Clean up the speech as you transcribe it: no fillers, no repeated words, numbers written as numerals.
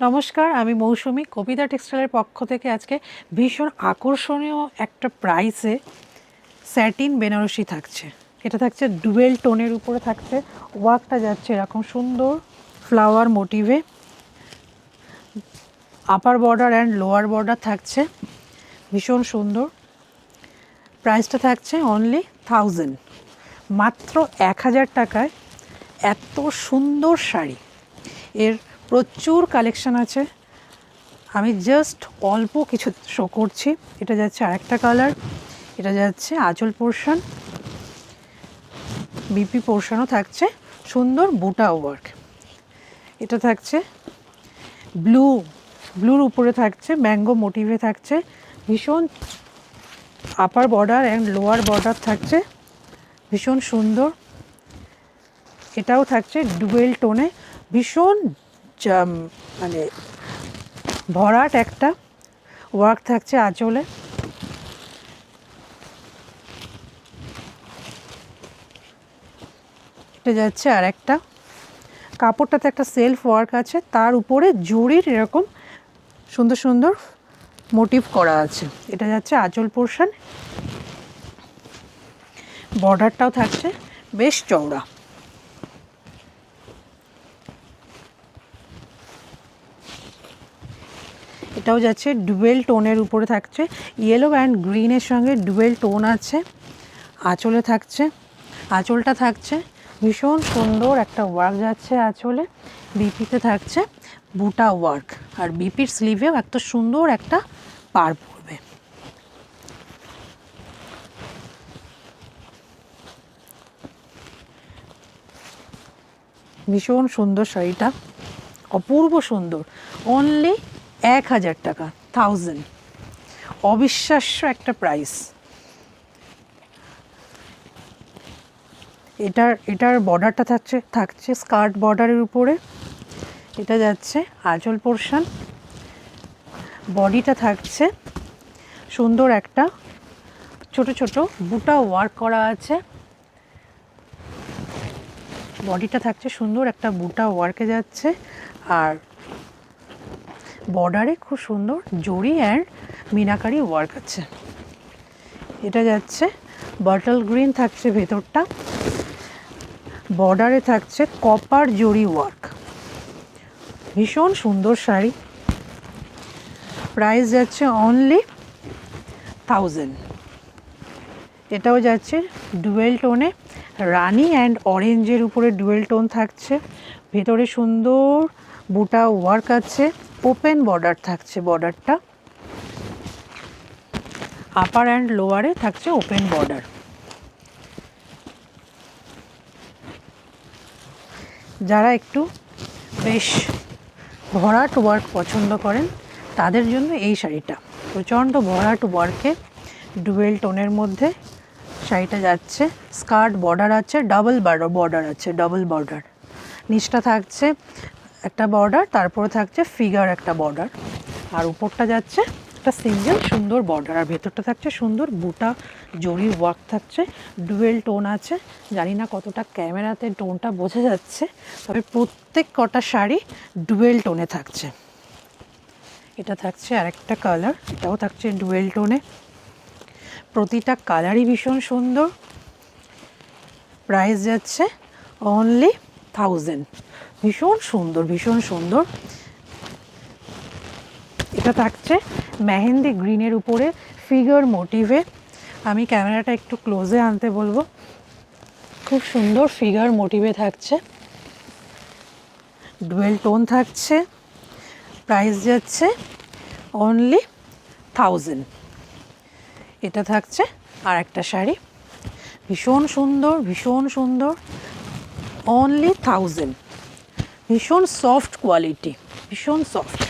নমস্কার, আমি মৌসুমি। কবিতা টেক্সটাইলের পক্ষ থেকে আজকে ভীষণ আকর্ষণীয় একটা প্রাইসে স্যাটিন বেনারসি থাকছে। এটা থাকছে ডুয়েল টোনের উপরে থাকছে। ওয়ার্কটা যাচ্ছে এরকম সুন্দর ফ্লাওয়ার মোটিভে। Upper border and lower border থাকছে, ভীষণ সুন্দর। প্রাইসটা থাকছে অনলি 1000, মাত্র 1000 টাকায় এত সুন্দর শাড়ি। এর প্রচুর কালেকশন আছে, আমি জাস্ট অল্প কিছু শো করছি। এটা যাচ্ছে আরেকটা কালার, এটা যাচ্ছে আঁচল পোর্শন, বিপি পোর্শনও থাকছে সুন্দর বুটা ওয়ার্ক। এটা থাকছে ব্লুর উপরে থাকছে ম্যাঙ্গো মোটিভে থাকছে, ভীষণ আপার বর্ডার অ্যান্ড লোয়ার বর্ডার থাকছে, ভীষণ সুন্দর। এটাও থাকছে ডুয়েল টোনে, ভীষণ মানে ভরাট একটা ওয়ার্ক থাকছে আঁচলে। এটা যাচ্ছে আর একটা, কাপড়টাতে একটা সেলফ ওয়ার্ক আছে, তার উপরে জরির এরকম সুন্দর সুন্দর মোটিভ করা আছে। এটা যাচ্ছে আঁচল পোর্শন, বর্ডারটাও থাকছে বেশ চওড়া। এটাও যাচ্ছে ডুয়েল টোনের উপরে থাকছে, ইয়েলো অ্যান্ড গ্রিনের সঙ্গে ডুয়েল টোন আছে। আঁচলে থাকছে, আঁচলটা থাকছে ভীষণ সুন্দর একটা ওয়ার্ক যাচ্ছে আঁচলে। বিপিতে থাকছে বুটা ওয়ার্ক, আর বিপির স্লিভেও এত সুন্দর একটা পার পড়বে। ভীষণ সুন্দর শাড়িটা, অপূর্ব সুন্দর। অনলি 1000 টাকা, 1000, অবিশ্বাস্য একটা প্রাইস। এটার বর্ডারটা থাকছে স্কার্ট বর্ডারের উপরে। এটা যাচ্ছে আঁচল পোর্শন, বডিটা থাকছে সুন্দর একটা ছোট ছোট বুটা ওয়ার্ক করা আছে। বডিটা থাকছে সুন্দর একটা বুটা ওয়ার্কে যাচ্ছে, আর বর্ডারে খুব সুন্দর জরি অ্যান্ড মিনাকারি ওয়ার্ক আছে। এটা যাচ্ছে বটল গ্রিন থাকছে ভেতরটা, বর্ডারে থাকছে কপার জরি ওয়ার্ক, ভীষণ সুন্দর শাড়ি। প্রাইস যাচ্ছে অনলি 1000। এটাও যাচ্ছে ডুয়েল টোনে, রানি অ্যান্ড অরেঞ্জের উপরে ডুয়েল টোন থাকছে, ভেতরে সুন্দর বুটা ওয়ার্ক আছে, ওপেন বর্ডার থাকছে। বর্ডারটা আপার অ্যান্ড লোয়ারে থাকছে ওপেন বর্ডার। যারা একটু বেশ ভরাট ওয়ার্ক পছন্দ করেন তাদের জন্য এই শাড়িটা, প্রচণ্ড ভরাট ওয়ার্কে ডুয়েল টোনের মধ্যে শাড়িটা যাচ্ছে। স্কার্ট বর্ডার আছে, ডাবল বর্ডার আছে, ডাবল বর্ডার। নিচটা থাকছে একটা বর্ডার, তারপরে থাকছে ফিগার একটা বর্ডার, আর উপরটা যাচ্ছে একটা সিঙ্গেল সুন্দর বর্ডার, আর ভেতরটা থাকছে সুন্দর বুটা জরির ওয়ার্ক থাকছে। ডুয়েল টোন আছে, জানি না কতটা ক্যামেরাতে টোনটা বোঝা যাচ্ছে, তবে প্রত্যেক কটা শাড়ি ডুয়েল টোনে থাকছে। এটা থাকছে আরেকটা কালার, এটাও থাকছে ডুয়েল টোনে, প্রতিটা কালারই ভীষণ সুন্দর। প্রাইস যাচ্ছে অনলি 1000, ভীষণ সুন্দর, ভীষণ সুন্দর। এটা থাকছে মেহেন্দি গ্রিনের উপরে ফিগার মোটিভে। আমি ক্যামেরাটা একটু ক্লোজে আনতে বলবো। খুব সুন্দর ফিগার মোটিভে থাকছে, ডুয়েল টোন থাকছে। প্রাইস যাচ্ছে অনলি 1000। এটা থাকছে আর একটা শাড়ি, ভীষণ সুন্দর, ভীষণ সুন্দর, অনলি 1000। ভীষণ সফট কোয়ালিটি, ভীষণ সফট।